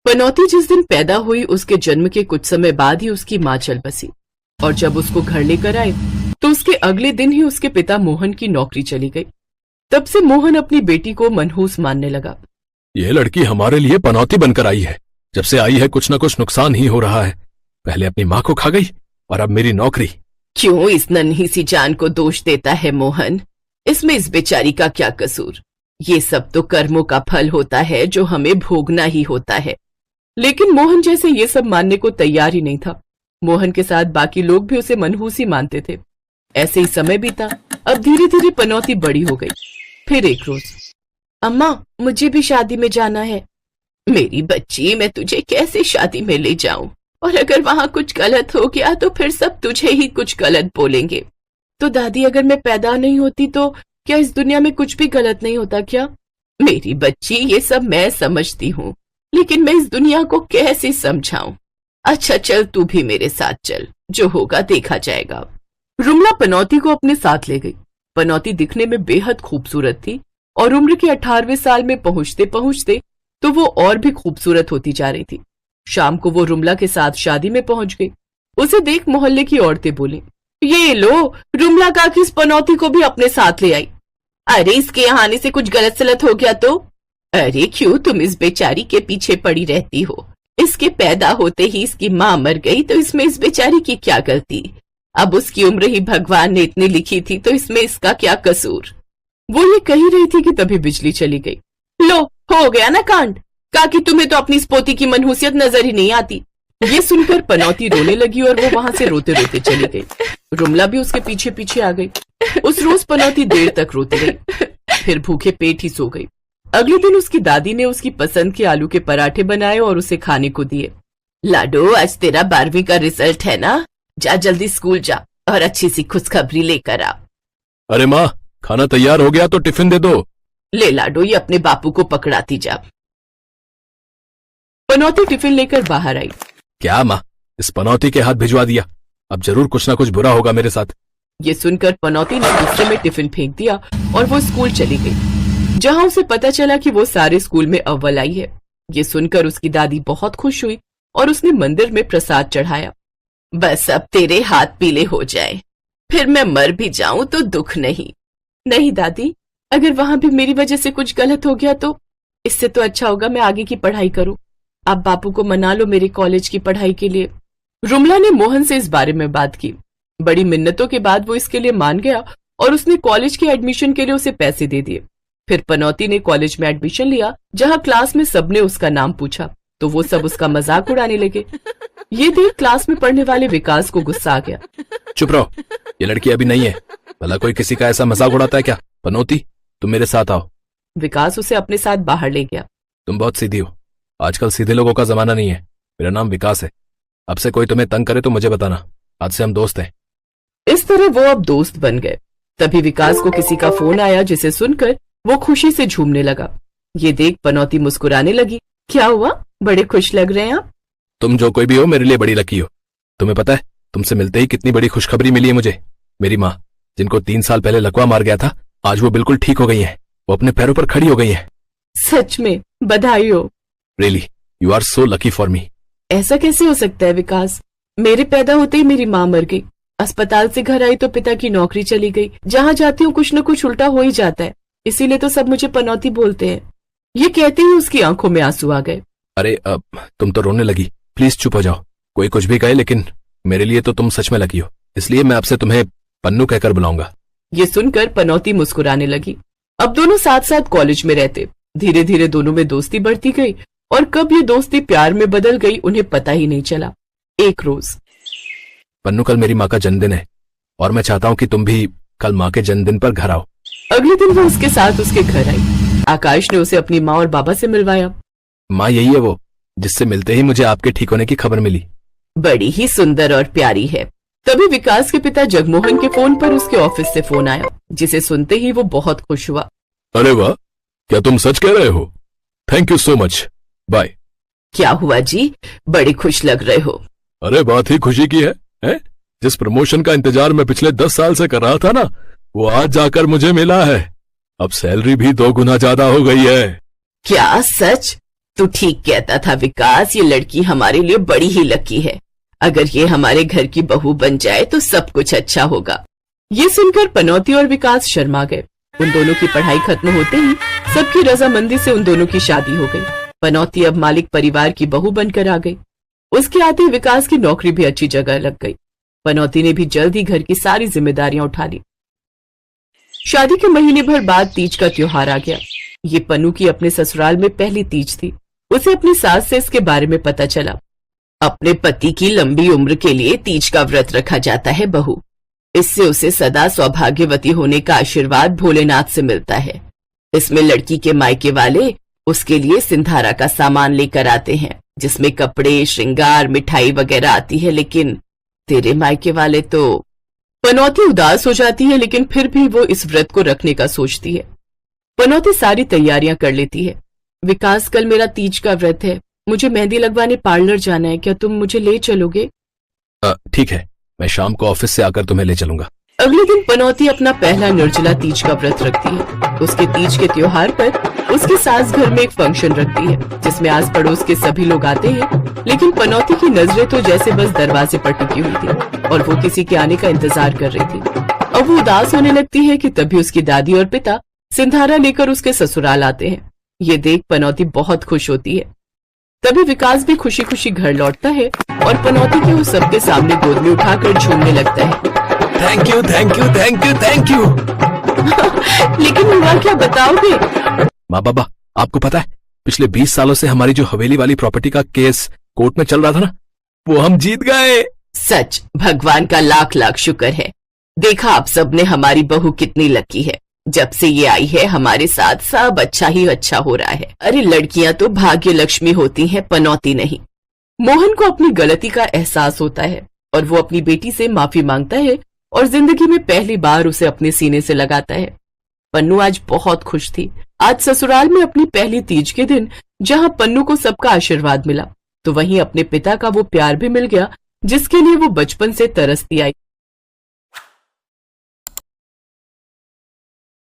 पनौती जिस दिन पैदा हुई उसके जन्म के कुछ समय बाद ही उसकी माँ चल बसी और जब उसको घर लेकर आए तो उसके अगले दिन ही उसके पिता मोहन की नौकरी चली गई। तब से मोहन अपनी बेटी को मनहूस मानने लगा। यह लड़की हमारे लिए पनौती बनकर आई है। जब से आई है कुछ न कुछ नुकसान ही हो रहा है। पहले अपनी माँ को खा गई और अब मेरी नौकरी। क्यों इस नन्ही सी जान को दोष देता है मोहन? इसमें इस बेचारी का क्या कसूर? ये सब तो कर्मों का फल होता है जो हमें भोगना ही होता है। लेकिन मोहन जैसे ये सब मानने को तैयार ही नहीं था। मोहन के साथ बाकी लोग भी उसे मनहूस ही मानते थे। ऐसे ही समय बीता। अब धीरे धीरे पनौती बड़ी हो गई। फिर एक रोज, अम्मा मुझे भी शादी में जाना है। मेरी बच्ची, मैं तुझे कैसे शादी में ले जाऊं? और अगर वहां कुछ गलत हो गया तो फिर सब तुझे ही कुछ गलत बोलेंगे। तो दादी, अगर मैं पैदा नहीं होती तो क्या इस दुनिया में कुछ भी गलत नहीं होता क्या? मेरी बच्ची, ये सब मैं समझती हूँ, लेकिन मैं इस दुनिया को कैसे समझाऊं? अच्छा चल, तू भी मेरे साथ चल, जो होगा देखा जाएगा। रुमला पनौती को अपने साथ ले गई। पनौती दिखने में बेहद खूबसूरत थी और उम्र के 18वें साल में पहुंचते पहुंचते तो वो और भी खूबसूरत होती जा रही थी। शाम को वो रुमला के साथ शादी में पहुंच गई। उसे देख मोहल्ले की औरतें बोली, ये लो, रुमला काकी इस पनौती को भी अपने साथ ले आई। अरे इसके यहाँ आने से कुछ गलत सलत हो गया तो? अरे क्यों तुम इस बेचारी के पीछे पड़ी रहती हो? इसके पैदा होते ही इसकी माँ मर गई तो इसमें इस बेचारी की क्या गलती? अब उसकी उम्र ही भगवान ने इतनी लिखी थी तो इसमें इसका क्या कसूर? वो ये कही रही थी कि तभी बिजली चली गई। लो, हो गया ना कांड। काकी, तुम्हें तो अपनी इस पोती की मनहूसियत नजर ही नहीं आती। ये सुनकर पनौती रोने लगी और वो वहां से रोते रोते चली गई। रुमला भी उसके पीछे पीछे आ गई। उस रोज पनौती देर तक रोती रही, फिर भूखे पेट ही सो गई। अगले दिन उसकी दादी ने उसकी पसंद के आलू के पराठे बनाए और उसे खाने को दिए। लाडो, आज तेरा 12वीं का रिजल्ट है ना? जा जल्दी स्कूल जा और अच्छी सी खुशखबरी लेकर आ। अरे माँ, खाना तैयार हो गया तो टिफिन दे दो। ले लाडो, ये अपने बापू को पकड़ाती जा। पनौती टिफिन लेकर बाहर आई। क्या माँ, इस पनौती के हाथ भिजवा दिया? अब जरूर कुछ ना कुछ बुरा होगा मेरे साथ। ये सुनकर पनौती ने गुस्से में टिफिन फेंक दिया और वो स्कूल चली गई, जहां उसे पता चला कि वो सारे स्कूल में अव्वल आई है। ये सुनकर उसकी दादी बहुत खुश हुई और उसने मंदिर में प्रसाद चढ़ाया। बस अब तेरे हाथ पीले हो जाए, फिर मैं मर भी जाऊं तो दुख नहीं। नहीं दादी, अगर वहां भी मेरी वजह से कुछ गलत हो गया तो इससे तो अच्छा होगा मैं आगे की पढ़ाई करूं। आप बापू को मना लो मेरे कॉलेज की पढ़ाई के लिए। रुमला ने मोहन से इस बारे में बात की। बड़ी मिन्नतों के बाद वो इसके लिए मान गया और उसने कॉलेज के एडमिशन के लिए उसे पैसे दे दिए। फिर पनौती ने कॉलेज में एडमिशन लिया, जहां क्लास में सबने उसका नाम पूछा तो वो सब उसका मजाक उड़ाने लगे। ये देख क्लास में पढ़ने वाले विकास को गुस्सा आ गया। चुप रहो, ये लड़की अभी नहीं है। भला कोई किसी का ऐसा मजाक उड़ाता है क्या? पनौती, तुम मेरे साथ आओ। विकास उसे अपने साथ बाहर ले गया। तुम बहुत सीधी हो। आजकल सीधे लोगों का जमाना नहीं है। मेरा नाम विकास है। अब से कोई तुम्हें तंग करे तो मुझे बताना। आज से हम दोस्त हैं। इस तरह वो अब दोस्त बन गए। तभी विकास को किसी का फोन आया, जिसे सुनकर वो खुशी से झूमने लगा। ये देख पनौती मुस्कुराने लगी। क्या हुआ, बड़े खुश लग रहे हैं आप? तुम जो कोई भी हो, मेरे लिए बड़ी लकी हो। तुम्हें पता है, तुमसे मिलते ही कितनी बड़ी खुशखबरी मिली है मुझे। मेरी माँ, जिनको 3 साल पहले लकवा मार गया था, आज वो बिल्कुल ठीक हो गई है। वो अपने पैरों पर खड़ी हो गई है। सच में? बधाई हो। Really, you are so lucky for me. ऐसा कैसे हो सकता है विकास? मेरे पैदा होते ही मेरी माँ मर गई। अस्पताल से घर आई तो पिता की नौकरी चली गई। जहाँ जाती हूँ कुछ न कुछ उल्टा हो ही जाता है, इसीलिए तो सब मुझे पनौती बोलते हैं। ये कहते ही उसकी आंखों में आंसू आ गए। अरे तुम तो रोने लगी। प्लीज चुप हो जाओ। कोई कुछ भी कहे, लेकिन मेरे लिए तो तुम सच में लकी हो, इसलिए मैं आपसे तुम्हें पन्नू कहकर बुलाऊंगा। ये सुनकर पनौती मुस्कुराने लगी। अब दोनों साथ साथ कॉलेज में रहते। धीरे धीरे दोनों में दोस्ती बढ़ती गई और कब ये दोस्ती प्यार में बदल गई उन्हें पता ही नहीं चला। एक रोज, पन्नू, कल मेरी माँ का जन्मदिन है और मैं चाहता हूँ कि तुम भी कल माँ के जन्मदिन पर घर आओ। अगले दिन वो उसके साथ उसके घर आई। आकाश ने उसे अपनी माँ और बाबा से मिलवाया। माँ, यही है वो जिससे मिलते ही मुझे आपके ठीक होने की खबर मिली। बड़ी ही सुंदर और प्यारी है। तभी विकास के पिता जगमोहन के फोन पर उसके ऑफिस से फोन आया, जिसे सुनते ही वो बहुत खुश हुआ। अरे वाह, क्या तुम सच कह रहे हो? Thank you so much, bye. क्या हुआ जी, बड़े खुश लग रहे हो? अरे बात ही खुशी की है? जिस प्रमोशन का इंतजार मैं पिछले 10 साल से कर रहा था ना, वो आज जाकर मुझे मिला है। अब सैलरी भी 2 गुना ज्यादा हो गई है। क्या सच? तू ठीक कहता था विकास, ये लड़की हमारे लिए बड़ी ही लकी है। अगर ये हमारे घर की बहू बन जाए तो सब कुछ अच्छा होगा। ये सुनकर पनौती और विकास शर्मा गए। उन दोनों की पढ़ाई खत्म होते ही सबकी रजामंदी से उन दोनों की शादी हो गई। पनौती अब मालिक परिवार की बहू बनकर आ गई। उसके आते ही विकास की नौकरी भी अच्छी जगह लग गई। पनौती ने भी जल्द ही घर की सारी जिम्मेदारियां उठा ली। शादी के महीने भर बाद तीज का त्योहार आ गया। ये पन्नू की अपने ससुराल में पहली तीज थी। उसे अपनी सास से इसके बारे में पता चला। अपने पति की लंबी उम्र के लिए तीज का व्रत रखा जाता है बहू। इससे उसे सदा सौभाग्यवती होने का आशीर्वाद भोलेनाथ से मिलता है। इसमें लड़की के मायके वाले उसके लिए सिंधारा का सामान लेकर आते हैं, जिसमें कपड़े, श्रृंगार, मिठाई वगैरह आती है। लेकिन तेरे मायके वाले तो। पनौती उदास हो जाती है, लेकिन फिर भी वो इस व्रत को रखने का सोचती है। पनौती सारी तैयारियां कर लेती है। विकास, कल मेरा तीज का व्रत है, मुझे मेहंदी लगवाने पार्लर जाना है, क्या तुम मुझे ले चलोगे? ठीक है, मैं शाम को ऑफिस से आकर तुम्हें ले चलूंगा। अगले दिन पनौती अपना पहला निर्जला तीज का व्रत रखती है। उसके तीज के त्योहार पर उसकी सास घर में एक फंक्शन रखती है, जिसमें आस पड़ोस के सभी लोग आते हैं। लेकिन पनौती की नजरें तो जैसे बस दरवाजे पर टिकी हुई थी और वो किसी के आने का इंतजार कर रही थी। अब वो उदास होने लगती है कि तभी उसकी दादी और पिता सिंधारा लेकर उसके ससुराल आते हैं। ये देख पनौती बहुत खुश होती है। तभी विकास भी खुशी खुशी घर लौटता है और पनौती के उस सबके सामने गोद में उठाकर झूमने लगता है। Thank you, thank you, thank you, thank you. लेकिन हुआ क्या, बताओगे? माँ बाबा, आपको पता है पिछले 20 सालों से हमारी जो हवेली वाली प्रॉपर्टी का केस कोर्ट में चल रहा था ना, वो हम जीत गए। सच, भगवान का लाख लाख शुक्र है। देखा आप सबने हमारी बहू कितनी लकी है। जब से ये आई है हमारे साथ सब अच्छा ही अच्छा हो रहा है। अरे लड़कियां तो भाग्य लक्ष्मी होती हैं, पनौती नहीं। मोहन को अपनी गलती का एहसास होता है और वो अपनी बेटी से माफी मांगता है और जिंदगी में पहली बार उसे अपने सीने से लगाता है। पन्नू आज बहुत खुश थी। आज ससुराल में अपनी पहली तीज के दिन जहां पन्नू को सबका आशीर्वाद मिला, तो वहीं अपने पिता का वो प्यार भी मिल गया जिसके लिए वो बचपन से तरसती आई।